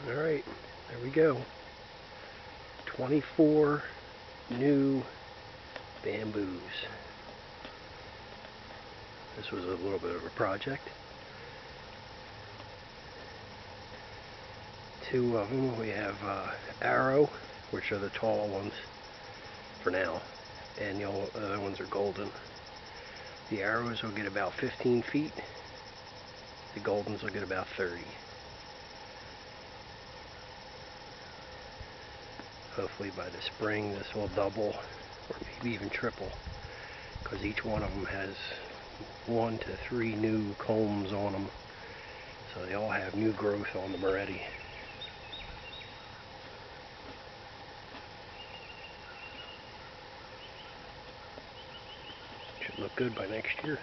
Alright, there we go. 24 new bamboos. This was a little bit of a project. 2 of them. We have Arrow, which are the tall ones for now, and the other ones are golden. The Arrows will get about 15 feet. The Goldens will get about 30. Hopefully by the spring this will double, or maybe even triple, because each one of them has 1 to 3 new combs on them. So they all have new growth on them already. Should look good by next year.